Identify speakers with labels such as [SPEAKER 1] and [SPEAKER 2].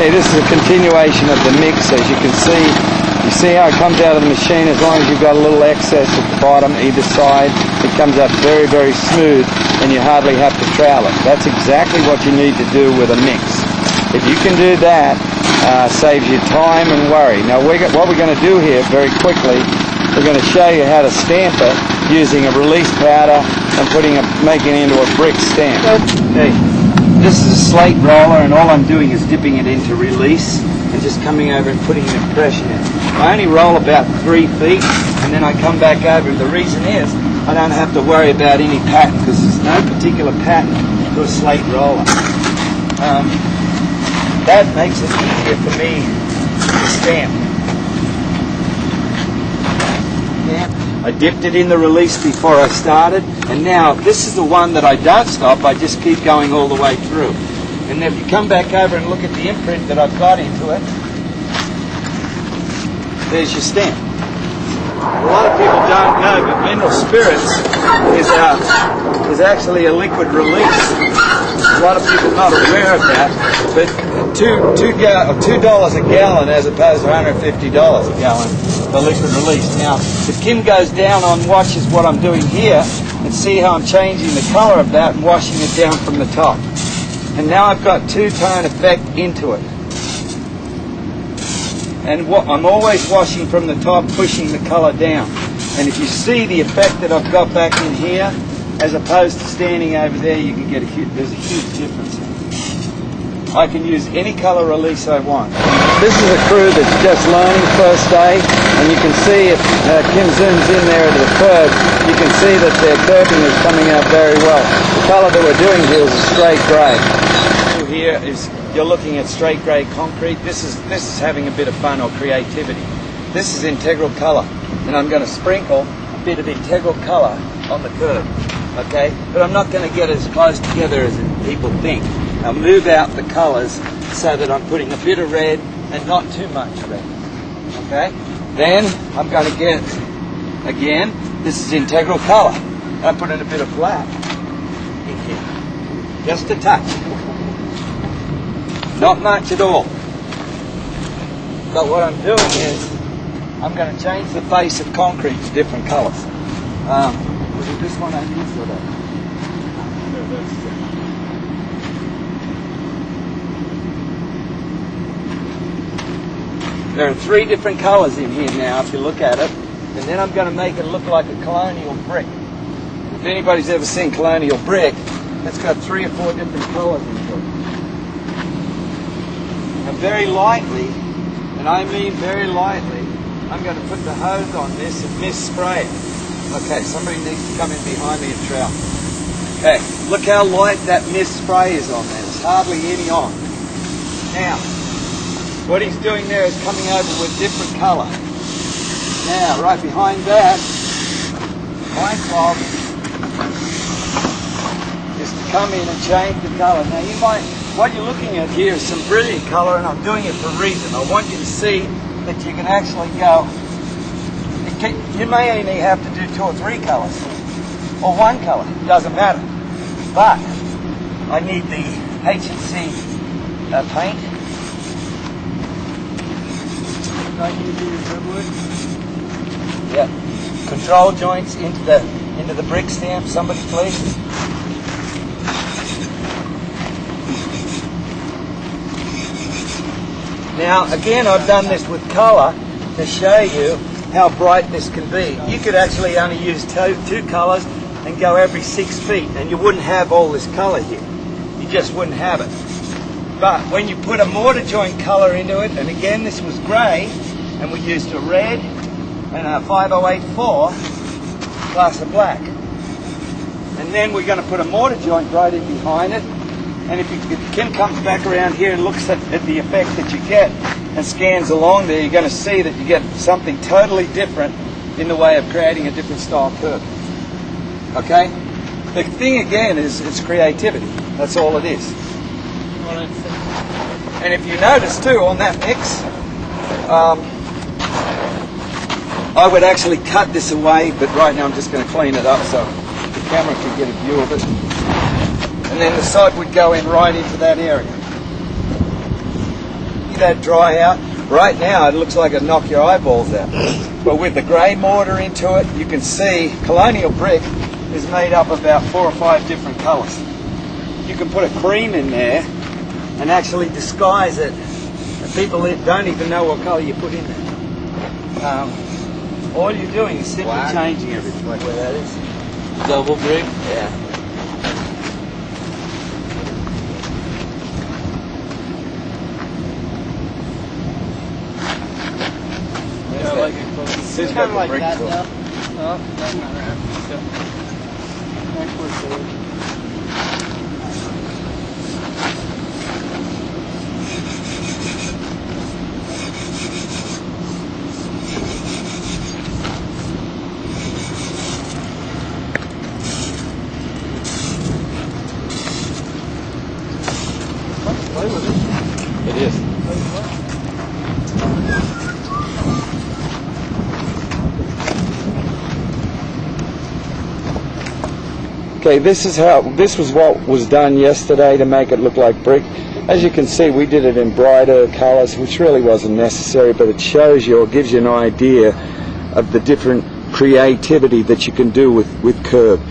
[SPEAKER 1] Okay, this is a continuation of the mix. As you can see, you see how it comes out of the machine. As long as you've got a little excess at the bottom, either side, it comes out very, very smooth, and you hardly have to trowel it. That's exactly what you need to do with a mix. If you can do that, saves you time and worry. Now, what we're going to do here very quickly, we're going to show you how to stamp it using a release powder and making it into a brick stamp. Okay. This is a slate roller, and all I'm doing is dipping it into release and just coming over and putting an impression in. I only roll about 3 feet, and then I come back over. And the reason is I don't have to worry about any pattern, because there's no particular pattern to a slate roller. That makes it easier for me to stamp. I dipped it in the release before I started, and now this is the one that I don't stop. I just keep going all the way through. And if you come back over and look at the imprint that I've got into it, there's your stamp. A lot of people don't know, but Mineral Spirits is actually a liquid release. A lot of people are not aware of that, but $2 a gallon as opposed to $150 a gallon for liquid release. Now, if Kim goes down on watches what I'm doing here, and see how I'm changing the color of that and washing it down from the top. And now I've got two-tone effect into it. And I'm always washing from the top, pushing the color down. And if you see the effect that I've got back in here, as opposed to standing over there, you can get there's a huge difference. I can use any color release I want. This is a crew that's just learning first day, and you can see if Kim zooms in there to the curve, you can see that their curving is coming out very well. The color that we're doing here is a straight gray. Here is you're looking at straight gray concrete. This is having a bit of fun or creativity. This is integral color, and I'm going to sprinkle a bit of integral color on the curve. Okay, but I'm not going to get as close together as people think. I'll move out the colors so that I'm putting a bit of red and not too much red. Okay, then I'm going to get, again, this is integral color. I put in a bit of black in here, just a touch. Not much at all. But what I'm doing is I'm going to change the face of concrete to different colors. Was it this one I used or that? There are 3 different colors in here now if you look at it. And then I'm going to make it look like a colonial brick. If anybody's ever seen colonial brick, it's got 3 or 4 different colors in it. And very lightly, and I mean very lightly, I'm going to put the hose on this and mist spray it. Okay, somebody needs to come in behind me and trowel. Okay, look how light that mist spray is on there. There's hardly any on. Now, what he's doing there is coming over with different colour. Now, right behind that, my job is to come in and change the colour. Now, what you're looking at here is some brilliant colour, and I'm doing it for a reason. I want you to see that you can actually go. You may only have to do 2 or 3 colours, or 1 colour. It doesn't matter. But I need the H&C paint. Yeah. Control joints into the brick stamp. Somebody please. Now again, I've done this with colour to show you how bright this can be. You could actually only use 2 colours and go every 6 feet, and you wouldn't have all this colour here. You just wouldn't have it. But when you put a mortar joint colour into it, and again this was grey, and we used a red and a 5084 plus a black. And then we're going to put a mortar joint right in behind it, and if Kim comes back around here and looks at the effect that you get and scans along there, you're going to see that you get something totally different in the way of creating a different style curve. Okay? The thing again is it's creativity. That's all it is. And if you notice too on that mix, I would actually cut this away, but right now I'm just going to clean it up so the camera can get a view of it. And then the sod would go in right into that area. that dry out. Right now it looks like it'd knock your eyeballs out. But with the grey mortar into it, you can see colonial brick is made up of about 4 or 5 different colours. You can put a cream in there and actually disguise it. And people don't even know what colour you put in there. All you're doing is simply changing everything. Where that is.
[SPEAKER 2] Double brick?
[SPEAKER 1] Yeah.
[SPEAKER 2] Yeah, I like it close.
[SPEAKER 1] It's kind of like that
[SPEAKER 2] though. Oh, that's not right. Next one,
[SPEAKER 1] It is. Okay, this was what was done yesterday to make it look like brick. As you can see, we did it in brighter colours, which really wasn't necessary, but it shows you or gives you an idea of the different creativity that you can do with curb.